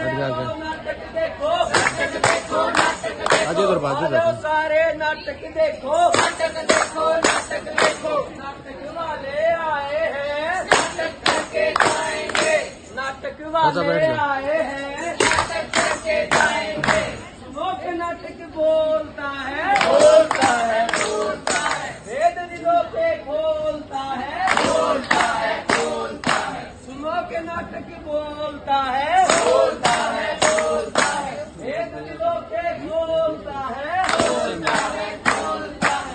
नाटक देखो, आगे सारे नाटक देखो, नाटक देखो, नाटक देखो। नाटक वाले आए हैं, नाटक करके जाएंगे। नाटक वाले आए हैं, नाटक करके जाएंगे। लोक नाटक बोलता है, बोलता है, बोलता है। वेद दिलों पे खोलता है, बोलता है, बोलता है। सुनो के नाटक बोलता है, बोलता है, बोलता है। वेद दिलों पे खोलता है, बोलता है, बोलता है।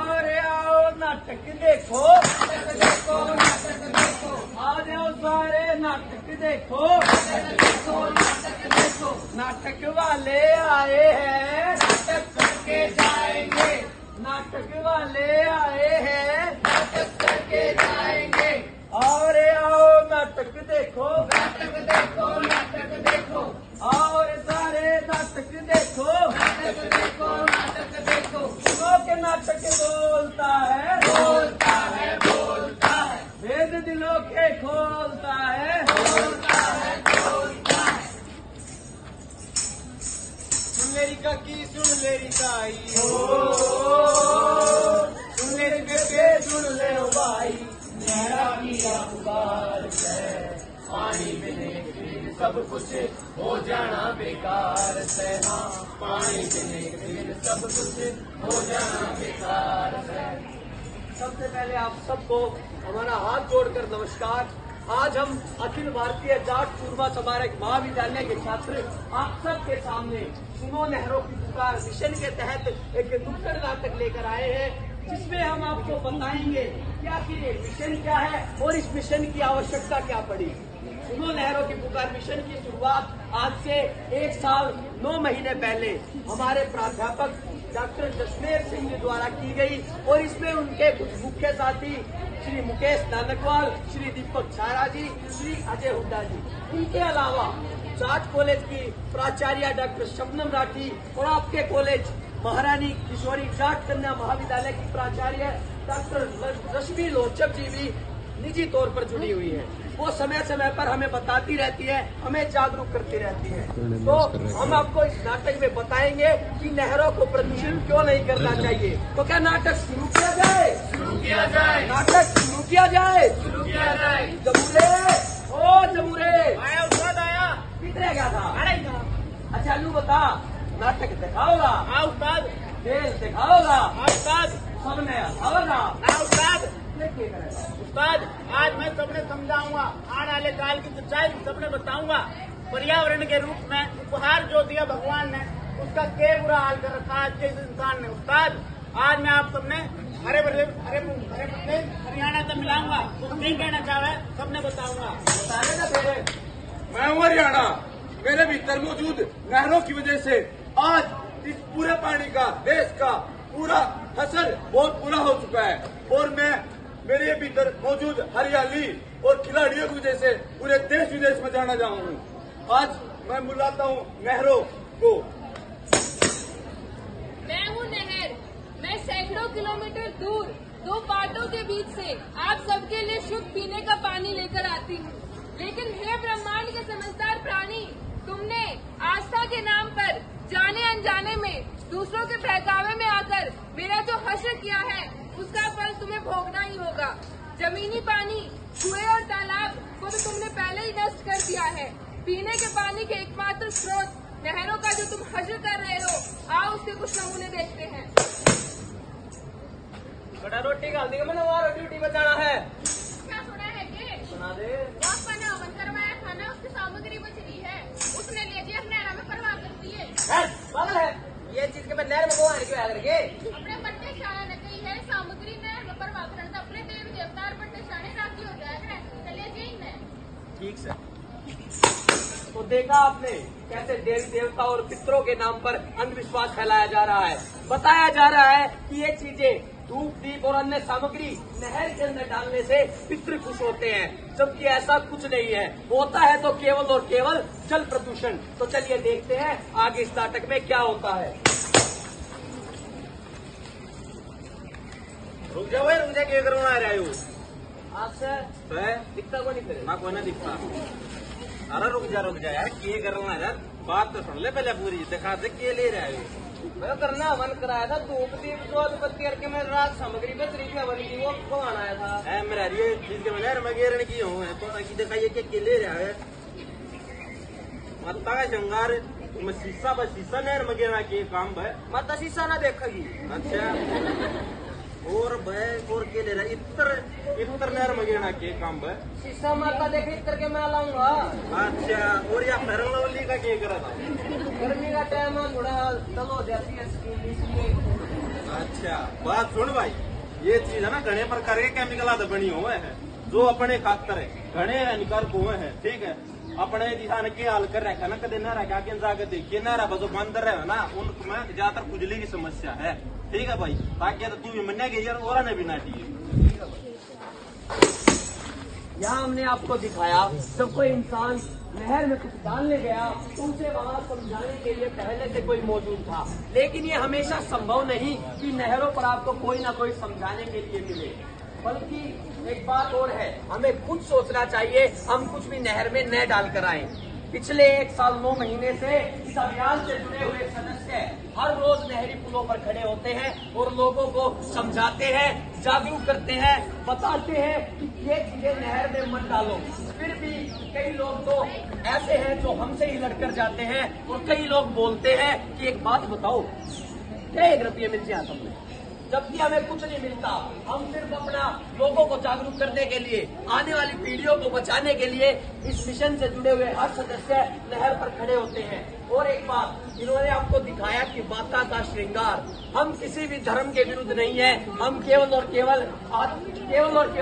अरे आओ नाटक देखो, नाटक देखो, नाटक देखो। आ जाओ सारे नाटक देखो, नाटक देखो, नाटक देखो। नाटक वाले आए हैं, नाटक करके जाएंगे। नाटक वाले आए हैं, नाटक करके जाएंगे। और आओ नाटक देखो, नाटक देखो, नाटक देखो। और सारे नाटक देखो, नाटक देखो, नाटक देखो। सुनो के नाटक बोलता है, बोलता है, बोलता है। वेद दिलों के खोलता है, बोलता है, बोलता है। सुन लेरी काकी, सुन लेरी ताई, सुन लेरी बेटे, सुन ले ओ भाई। मेरा किया पुकार है, पानी बिने फिर सब कुछ हो जाना बेकार से। हाँ, पानी बिने फिर सब कुछ हो जाना बेकार है। सबसे पहले आप सबको हमारा हाथ जोड़कर नमस्कार। आज हम अखिल भारतीय जाट सूरमा स्मारक महाविद्यालय के छात्र आप सबके सामने सुनो नहरों की पुकार मिशन के तहत एक नुक्कड़ नाटक लेकर आए हैं, जिसमें हम आपको बताएंगे कि आखिर ये मिशन क्या है और इस मिशन की आवश्यकता क्या पड़ी। सुनो नहरों की पुकार मिशन की शुरुआत आज से 1 साल 9 महीने पहले हमारे प्राध्यापक डॉक्टर जसमेर सिंह जी द्वारा की गई और इसमें उनके कुछ मुख्य साथी श्री मुकेश नानकवाल, श्री दीपक छारा जी, श्री अजय हुड्डा जी। इनके अलावा जाट कॉलेज की प्राचार्य डॉक्टर शबनम राठी और आपके कॉलेज महारानी किशोरी जाट कन्या महाविद्यालय की प्राचार्य डॉक्टर रश्मि लोचक जी भी निजी तौर पर जुड़ी हुई है। वो समय समय पर हमें बताती रहती है, हमें जागरूक करती रहती है। तो हम आपको इस नाटक में बताएंगे कि नहरों को प्रदूषित क्यों नहीं करना चाहिए। तो क्या नाटक शुरू किया जाए? शुरू किया जाए। नाटक शुरू किया जाए? शुरू किया जाए। जमूरे, ओ जमूरे आया, उस्ताद आया। कितने गया था? अच्छा अल्लू बता, नाटक दिखाओगा? हाँ उस्ताद। खेल दिखाओगा? हाँ उस्ताद। सबने होगा? हाँ उस्ताद। उस्ताद आज मैं सबने समझाऊंगा, आने वाले काल की सच्चाई सबने बताऊंगा। पर्यावरण के रूप में उपहार जो दिया भगवान ने, उसका क्या बुरा हाल कर रखा आज के इस इंसान ने। उस्ताद आज मैं आप सबने हरे भरे हरियाणा से मिलाऊंगा, कुछ नहीं कहना चाहे सबने बताऊंगा। मैं हूँ हरियाणा, मेरे भीतर मौजूद नहरों की वजह से आज इस पूरे पानी का देश का पूरा फसल बहुत बुरा हो चुका है। और मैं मेरे भीतर मौजूद हरियाली और खिलाड़ियों की वजह से पूरे देश विदेश में जाना चाहूँ। आज मैं बुलाता हूँ नहरों को। मैं हूँ नहर, मैं सैकड़ों किलोमीटर दूर 2 पाटों के बीच से आप सबके लिए शुद्ध पीने का पानी लेकर आती हूँ। लेकिन हे ब्रह्मांड के समझदार प्राणी, तुमने आस्था के नाम पर जाने अनजाने में दूसरों के बहकावे में आकर मेरा जो हश्र किया है, उसका फल तुम्हें भोगना ही होगा। जमीनी पानी, कुएं और तालाब को तो तुमने पहले ही नष्ट कर दिया है। पीने के पानी के एकमात्र स्रोत नहरों का जो तुम हश्र कर रहे हो, आओ उसके कुछ नमूने देखते हैं। बड़ा रोटी का हल्दी का मैंने वहाँ ड्यूटी बचाना है। क्या सुना है कि सुना दे। हवन करवाया था ना, उसकी सामग्री बच रही है, उसने ले जी नहर में प्रवाह करती है। पागल है ये चीज के मैं नहर में वो क्यों आकर के अपने पट्टे शाह ने कही है सामग्री नहर में प्रवाह करने से अपने देवी देवता पट्टे शाह राखी हो जाएगा। चलिए जी में ठीक से। तो देखा आपने कैसे देवी देवता और पितरों के नाम पर अंधविश्वास फैलाया जा रहा है। बताया जा रहा है कि ये चीजें धूप दीप और अन्य सामग्री नहर के अंदर डालने से पितृ खुश होते हैं, जबकि ऐसा कुछ नहीं है। होता है तो केवल और केवल जल प्रदूषण। तो चलिए देखते हैं आगे इस नाटक में क्या होता है। रुक जाओ भाई, रुक जा, क्या करना आ रहा है आपसे दिखता को नहीं करे। माँ को ना दिखता। अरे रुक जा यार, ये कर रहा है यार, बात तो सुन ले पहले पूरी, दिखा दे के ले रहा है। मैं करना मन कराया था, धूप दीप जोत बत्ती करके मैं रात सामग्री पे तरीका बनी थी, वो कौन आया था? है मेरा ये चीज के मैंने मगेरण की हूँ तो ताकि दिखाइए कि ले रहा है माता का श्रृंगार में शीशा बस शीशा नहर मगेरा के काम है। माता शीशा ना देखेगी। अच्छा और भाई और के ले रहा इतर नहर मगेरा के काम है। शीशा माता देखे करके मैं लाऊंगा। अच्छा और या फेरन लवली का क्या करा था? गर्मी का टाइम है, थोड़ा डल हो जाती है स्किन इसलिए। अच्छा बात सुन भाई, ये चीज है ना घने प्रकार के केमिकल आदि बनी हुए हैं जो अपने खातर है घने हानिकारक हुए हैं। ठीक है, अपने दिशा ने क्या हाल कर रखा ना, कदे नहरा क्या के जाकर देखिए नहरा जो बंदर है ना उनमें ज्यादातर खुजली की समस्या है। ठीक है भाई, ताकि तो तू भी मन्या गई यार और ने भी नाटी है। यहाँ हमने आपको दिखाया जब कोई इंसान नहर में कुछ डालने गया तो उसे वहाँ समझाने के लिए पहले से कोई मौजूद था, लेकिन ये हमेशा संभव नहीं कि नहरों पर आपको कोई ना कोई समझाने के लिए मिले। बल्कि एक बात और है, हमें खुद सोचना चाहिए हम कुछ भी नहर में न डाल कर आए। पिछले 1 साल 9 महीने से इस अभियान से जुड़े हुए सदस्य हर रोज नहरी पुलों पर खड़े होते हैं और लोगों को समझाते हैं, जागरूक करते हैं, बताते हैं कि ये चीजें नहर में मत डालो। फिर भी कई लोग तो ऐसे हैं जो हमसे ही लड़कर जाते हैं और कई लोग बोलते हैं कि एक बात बताओ, क्या 1 रुपये मिल जाए तुमने, जबकि हमें कुछ नहीं मिलता। हम सिर्फ अपना लोगों को जागरूक करने के लिए, आने वाली पीढ़ियों को बचाने के लिए इस मिशन से जुड़े हुए हर सदस्य नहर पर खड़े होते हैं। और एक बात, इन्होंने आपको दिखाया कि माता का श्रृंगार, हम किसी भी धर्म के विरुद्ध नहीं है, हम केवल और केवल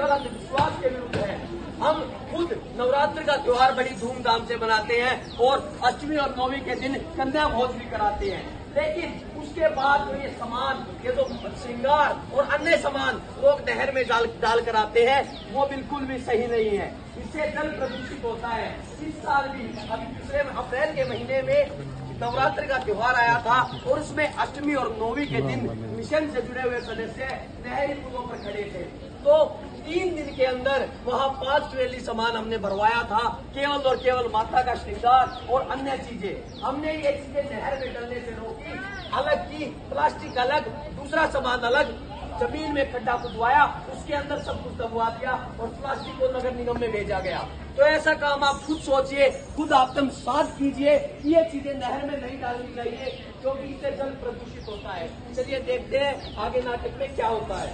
अंधविश्वास के विरुद्ध है। हम खुद नवरात्र का त्योहार बड़ी धूमधाम से मनाते हैं और अष्टमी और नौवीं के दिन कन्या भोज भी कराते हैं, लेकिन उसके बाद जो ये सामान, ये जो श्रृंगार और अन्य सामान लोग नहर में डाल कर आते हैं वो बिल्कुल भी सही नहीं है। इससे जल प्रदूषित होता है। इस साल भी अभी पिछले अप्रैल के महीने में नवरात्र का त्योहार आया था और उसमें अष्टमी और नौवीं के दिन मिशन से जुड़े हुए सदस्य नहरी पुलों पर खड़े थे, तो 3 दिन के अंदर वहाँ 5 ट्रेली सामान हमने भरवाया था, केवल और केवल माता का श्रृंगार और अन्य चीजें। हमने ये चीजें नहर में डलने से रोकी, अलग की, प्लास्टिक अलग, दूसरा सामान अलग, जमीन में खड्डा खुदवाया, उसके अंदर सब कुछ दबवा दिया और प्लास्टिक को नगर निगम में भेजा गया। तो ऐसा काम आप खुद सोचिए, खुद आत्मसात कीजिए कि ये चीजें नहर में नहीं डालनी चाहिए क्योंकि इससे जल प्रदूषित होता है। चलिए देखते हैं आगे नाटक में क्या होता है।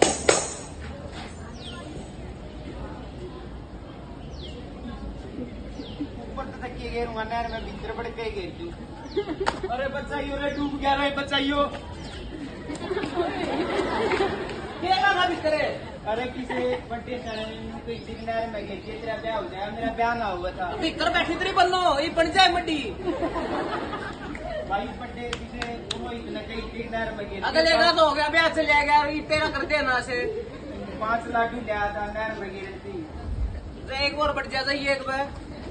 ऊपर तो तक ये नहर में भीतर पड़ के गिर तू। अरे बचाइयो रे, डूब गया रे, बचाइयो। क्या ना भीतर है? अरे किसी बड्डे किसी नहर में गिर के तेरा ब्याह हो जाए, मेरा ब्याह ना हुआ था। भीतर बैठी तेरी बनो, ये बन जाए मड्डी। भाई बड्डे किसी इतना कई नहर में गिर, अगले का तो हो गया, ब्याह चले गया, ये तेरा कर देना से 5 लाख ही लिया था, नहर में गिरी थी। तो एक और बढ़ जाता ये एक बार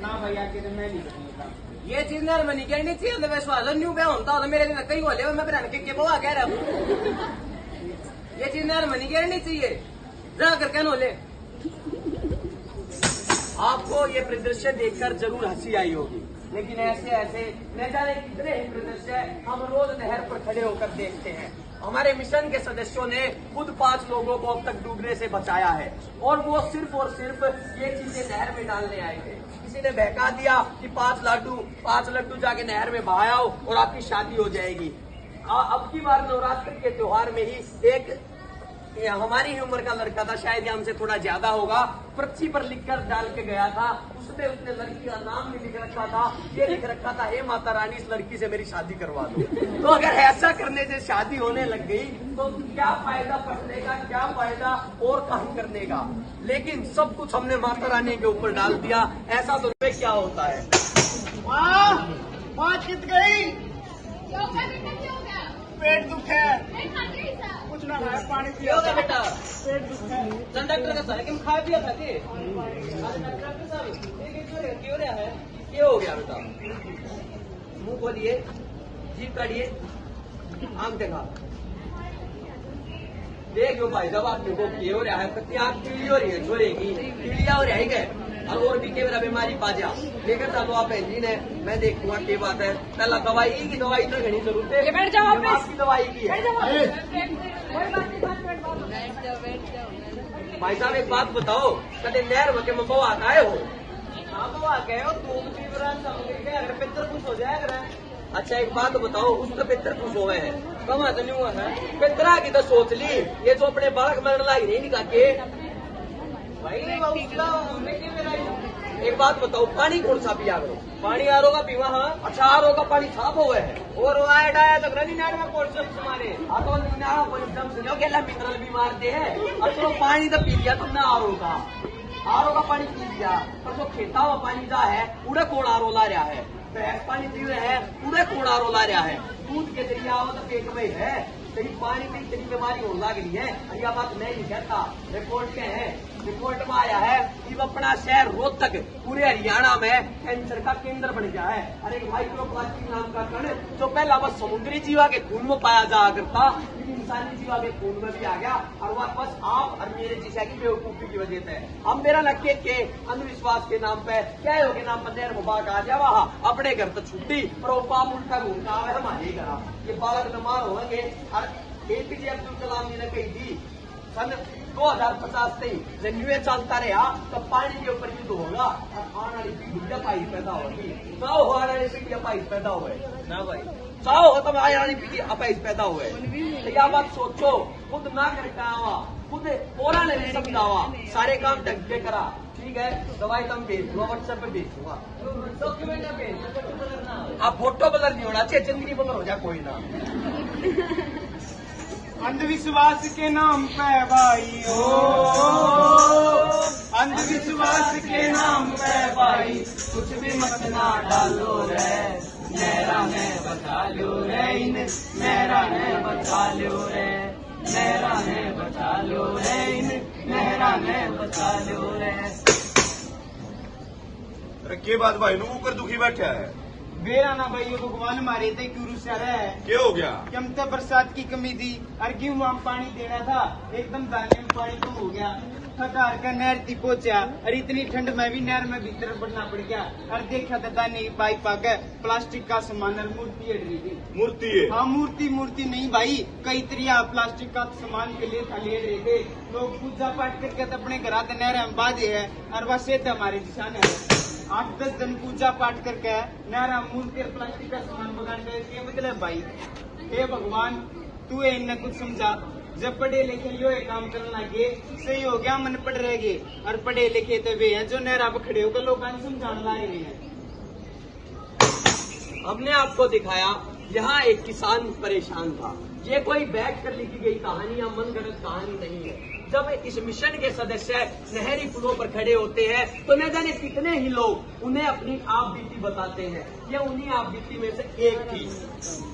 ना भैया के मैं नहीं करूँगा। ये चीज नहर में नहीं कहनी चाहिए। तो विश्वास न्यू ब्याह होता तो मेरे दिन कई बोले मैं बहन के बोआ कह रहा हूँ, ये चीज नहर में नहीं कहनी चाहिए, जा कर कहनो ले। आपको ये परिदृश्य देखकर जरूर हंसी आई होगी, लेकिन ऐसे ऐसे न जाने कितने ही परिदृश्य हम रोज नहर पर खड़े होकर देखते हैं। हमारे मिशन के सदस्यों ने खुद 5 लोगों को अब तक डूबने से बचाया है और वो सिर्फ और सिर्फ ये चीजें नहर में डालने आए थे। किसी ने बहका दिया कि 5 लड्डू जाके नहर में बहाओ और आपकी शादी हो जाएगी। अब की बार नवरात्र के त्योहार में ही एक हमारी ही उम्र का लड़का था, शायद हमसे थोड़ा ज्यादा होगा, पर्ची पर लिखकर डाल के गया था। उसने लड़की का नाम भी लिख रखा था, ये लिख रखा था, हे माता रानी इस लड़की से मेरी शादी करवा दो। तो अगर ऐसा करने से शादी होने लग गई तो क्या फायदा पढ़ने का, क्या फायदा और काम करने का। लेकिन सब कुछ हमने माता रानी के ऊपर डाल दिया, ऐसा तो क्या होता है। माँ कित गई, पेट दुखे, कुछ ना खाया, पानी पिया होगा बेटा, पेट दुखे। कंडक्टर का सारे खा पिया था कि क्यों रहा है, क्या हो गया बेटा? मुंह खोलिए, जीभ काटिए, आंख देखा, देखो भाई साहब आप देखो क्या हो रहा है, पत्ती आंख पीली हो रही है, छोरे की पीलिया हो रही है क्या? और भी के मेरा बीमारी पा जा लेकर चलो आप बहन जी ने मैं देखूंगा क्या बात है। पहला दवाई की दवाई तो घनी जरूरत है। बैठ जाओ आप आपकी दवाई की है। भाई साहब एक बात बताओ, कदे नहर के मम्बो आता है हो? हाँ तो आ गए हो तुम पितर खुश हो जाएगा। अच्छा एक बात बताओ, उसका पितर खुश हुए हैं कम तो नहीं हुआ है? पितरा की तो सोच ली, ये जो अपने बालक मरण लाग नहीं निकाल के भाई एक बात बताओ, पानी कौन सा पिया करो? पानी आर का पीवा। हाँ अच्छा आर का पानी साफ हुआ है और आया तक रनी नार में पोषण समाने तो नारा पोषण सुनो के मिनरल भी मारते हैं। अच्छा पानी तो पी लिया तुमने आर का पानी पी लिया, पर जो खेता हुआ पानी जा है उड़े कौन आर ला रहा है? भैंस पानी पी रहे हैं उड़े कौन आर ला रहा है? दूध के जरिए आओ तो पेट में है, कहीं पानी में इतनी बीमारी होने लग रही है। यह बात मैं नहीं कहता, रिपोर्ट के है, रिपोर्ट में आया है कि अपना शहर रोहतक पूरे हरियाणा में कैंसर का केंद्र बन गया है। अरे माइक्रोप्लास्टिक नाम का कण जो पहला बस समुद्री जीवा के खून में पाया जाया करता, इंसानी जीवा के खून में भी आ गया और वह बस आप और मेरे जैसा की बेवकूफी की वजह से। हम मेरा नक्के के अंधविश्वास के नाम पे क्या हो के नाम पर नहर मुबाक आ जावा अपने घर तो छुट्टी और पाम उल्टा घूमता है हमारे घर। ये बालक बीमार होंगे और एपीजे अब्दुल कलाम जी ने कही थी सन 2050 से जब न्यूए चलता रहा तो पानी के ऊपर युद्ध होगा और आने वाली पीढ़ी अपाइज पैदा होगी। चाहो हो आने वाली पीढ़ी अपाइज पैदा हुए ना भाई, चाहो हो तो आने वाली पीढ़ी अपाइज पैदा हुए। तो यह बात सोचो, खुद ना करके आवा, खुद बोला ने भी समझावा, सारे काम ढंग के करा। ठीक है दवाई तुम भेज दूंगा, व्हाट्सएप पे भेज दूंगा, डॉक्यूमेंट भेज। आप फोटो बदल नहीं होना चाहिए, जिंदगी बदल हो जाए कोई ना। अंधविश्वास के नाम पे भाई हो, अंधविश्वास के नाम पे भाई कुछ भी मत ना डालो रे, मेरा में बचा लो रे, इन मेरा में बचा लो रे, मेरा में बचा लो रे, इन मेरा में बचा लो रे। अरे के बात भाई नु ऊपर दुखी बैठा है? मेरा ना भाई भगवान मारे थे क्यों से रहा है? क्या हो गया? कि हम तो बरसात की कमी थी और गेहूं में पानी देना था, एकदम दाने में पानी कम हो गया, खटार का नहर थी पहुंचा और इतनी ठंड में भी नहर में भीतर बढ़ना पड़ गया और देखा था दाने की पाइप आकर प्लास्टिक का सामान और मूर्ति अड़ रही थी। मूर्ति है? हाँ मूर्ति नहीं भाई, कई तरिया प्लास्टिक का सामान के लिए था ले रहे थे लोग, पूजा पाठ करके तो अपने घर आते नहर में बाधे है और वह सेठ हमारे दिशान है 8-10 दिन पूजा पाठ करके नहरा मूर्ति और प्लास्टिक का सामान बगाने के मतलब भाई हे भगवान तू इन्हें कुछ समझा। जब पढ़े लिखे यो काम करने लगे सही हो गया, मन पढ़ रह गए और पढ़े लिखे तो वे हैं जो नहरा पर खड़े होकर लोगों को समझाने ला रहे हैं। हमने आपको दिखाया यहाँ एक किसान परेशान था, ये कोई बैठ कर लिखी गई कहानी या मनगढ़ंत कहानी नहीं है। जब इस मिशन के सदस्य नहरी पुलों पर खड़े होते हैं तो न जाने कितने ही लोग उन्हें अपनी आप बीती बताते हैं। यह उन्हीं आप बीती में से एक थी।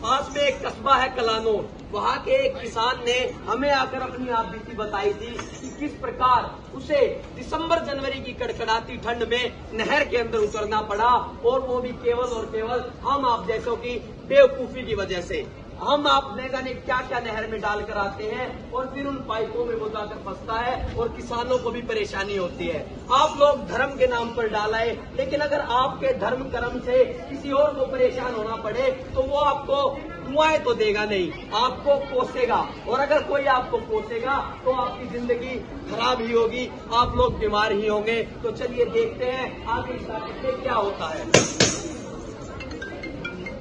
पास में एक कस्बा है कलानौर, वहाँ के एक किसान ने हमें आकर अपनी आप बीती बताई थी कि किस प्रकार उसे दिसंबर जनवरी की कड़कड़ाती ठंड में नहर के अंदर उतरना पड़ा और वो भी केवल और केवल हम आप जैसों की बेवकूफी की वजह से। हम आप न जाने क्या क्या नहर में डालकर आते हैं और फिर उन पाइपों में वो जाकर फंसता है और किसानों को भी परेशानी होती है। आप लोग धर्म के नाम पर डालाए, लेकिन अगर आपके धर्म कर्म से किसी और को परेशान होना पड़े तो वो आपको दुआएं तो देगा नहीं, आपको कोसेगा, और अगर कोई आपको कोसेगा तो आपकी जिंदगी खराब ही होगी, आप लोग बीमार ही होंगे। तो चलिए देखते हैं आगे इस टॉपिक पे क्या होता है।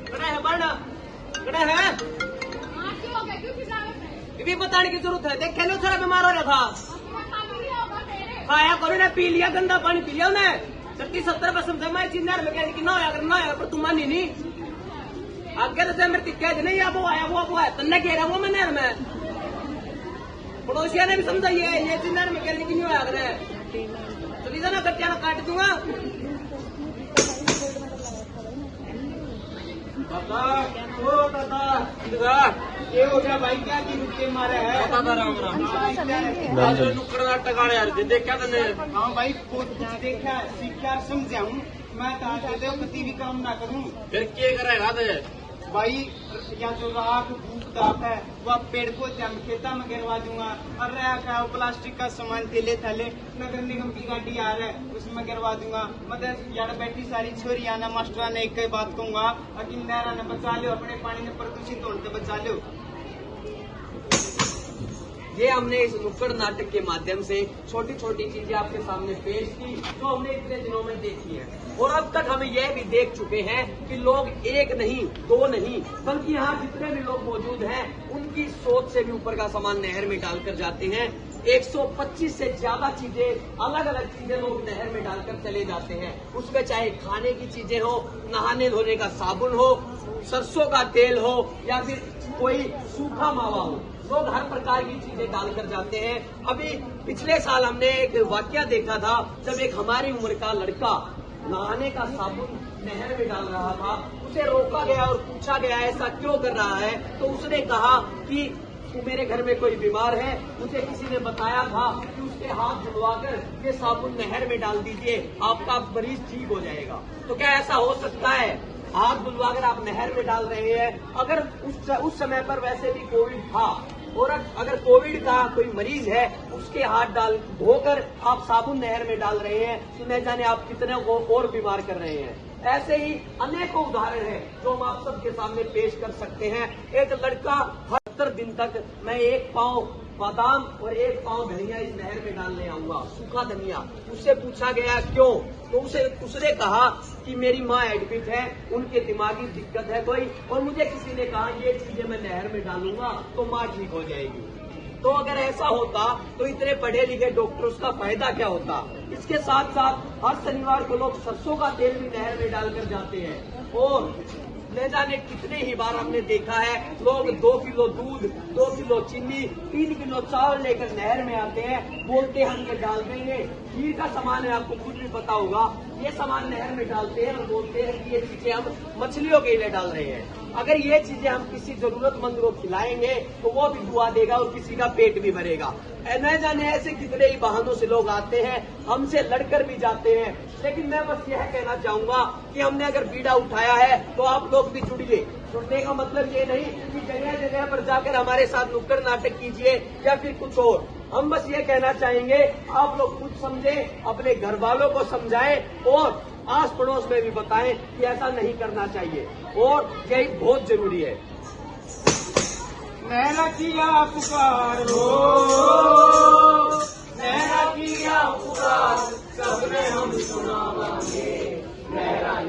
खड़ा है भी बताने की जरूरत है, देख लो थोड़ा बीमार हो रहा था, खाया करो ना, पी लिया, गंदा पानी पी लिया उन्हें 60-70% मैं नहर में कहने की ना आया पर तुम मानी नहीं। आगे तो मेरे कह दे नहीं वो आया तन्ने कह रहा वो मैं नहर में, पड़ोसिया ने भी समझाइए ये चीज नहर में कहने की नहीं आया करे, चली जाना कच्चा काट दूंगा। ये हो गया भाई क्या की रुके मारे है नुक्कड़ टकाने यार देखा तने? हाँ भाई बहुत कुछ देखा सीखा समझाऊं मैं, कहा पति भी काम ना करूं फिर क्या करेगा? भाई या जो राख भूख दाख है वो आप पेड़ पौधे हम खेता में गिरवा दूंगा, और रहा क्या वो प्लास्टिक का सामान थैले थैले नगर निगम की गाड़ी आ रहा है उसमें गिरवा दूंगा। मतलब यार बैठी सारी छोरी आना मास्टर ने एक ही बात कहूंगा, अगर नहरा ने बचा लो, अपने पानी ने प्रदूषित होने से बचा लो। ये हमने इस नुक्कड़ नाटक के माध्यम से छोटी छोटी चीजें आपके सामने पेश की जो हमने इतने दिनों में देखी है, और अब तक हम यह भी देख चुके हैं कि लोग एक नहीं दो नहीं बल्कि यहाँ जितने भी लोग मौजूद हैं उनकी सोच से भी ऊपर का सामान नहर में डालकर जाते हैं। 125 से ज्यादा चीजें अलग अलग चीजें लोग नहर में डालकर चले जाते हैं, उसमें चाहे खाने की चीजें हो, नहाने धोने का साबुन हो, सरसों का तेल हो या फिर कोई सूखा मावा हो, लोग हर प्रकार की चीजें डालकर जाते हैं। अभी पिछले साल हमने एक वाकया देखा था जब एक हमारी उम्र का लड़का नहाने का साबुन नहर में डाल रहा था, उसे रोका गया और पूछा गया ऐसा क्यों कर रहा है, तो उसने कहा कि मेरे घर में कोई बीमार है, मुझे किसी ने बताया था कि उसके हाथ धुलवाकर ये साबुन नहर में डाल दीजिए, आपका मरीज ठीक हो जाएगा। तो क्या ऐसा हो सकता है? हाथ धुलवाकर आप नहर में डाल रहे हैं। अगर उस समय पर वैसे भी कोविड था और अगर कोविड का कोई मरीज है उसके हाथ डाल धोकर आप साबुन नहर में डाल रहे हैं तो न जाने आप कितने को और बीमार कर रहे हैं। ऐसे ही अनेकों उदाहरण हैं जो हम आप सबके सामने पेश कर सकते हैं। एक लड़का 70 दिन तक मैं एक पाँव बादाम और एक पाँव धनिया इस नहर में डालने आऊंगा, सूखा धनिया। उससे पूछा गया क्यों, तो उसने कहा कि मेरी माँ एडमिट है, उनके दिमागी दिक्कत है कोई, और मुझे किसी ने कहा ये चीजें मैं नहर में डालूंगा तो माँ ठीक हो जाएगी। तो अगर ऐसा होता तो इतने पढ़े लिखे डॉक्टर्स का फायदा क्या होता। इसके साथ साथ हर शनिवार को लोग सरसों का तेल भी नहर में डालकर जाते हैं, और न जाने कितने ही बार हमने देखा है लोग 2 किलो दूध, 2 किलो चीनी, 3 किलो चावल लेकर नहर में आते हैं, बोलते हैं हम ये डाल देंगे। खीर का सामान है, आपको खुद भी पता होगा, ये सामान नहर में डालते हैं और बोलते हैं कि ये चीजें हम मछलियों के लिए डाल रहे हैं। अगर ये चीजें हम किसी जरूरतमंद को खिलाएंगे तो वो भी दुआ देगा और किसी का पेट भी भरेगा। न जाने ऐसे कितने ही बहानों से लोग आते हैं, हमसे लड़कर भी जाते हैं। लेकिन मैं बस यह कहना चाहूंगा कि हमने अगर बीड़ा उठाया है तो आप लोग भी जुड़िए। जुड़ने का मतलब ये नहीं कि जगह जगह पर जाकर हमारे साथ नुक्कड़ नाटक कीजिए या फिर कुछ और। हम बस ये कहना चाहेंगे आप लोग खुद समझें, अपने घर वालों को समझाएं और आस पड़ोस में भी बताएं कि ऐसा नहीं करना चाहिए, और यही बहुत जरूरी है। नहरा किया पुकार हो, नहरा किया पुकार सबने हम सुनावांगे, नहरा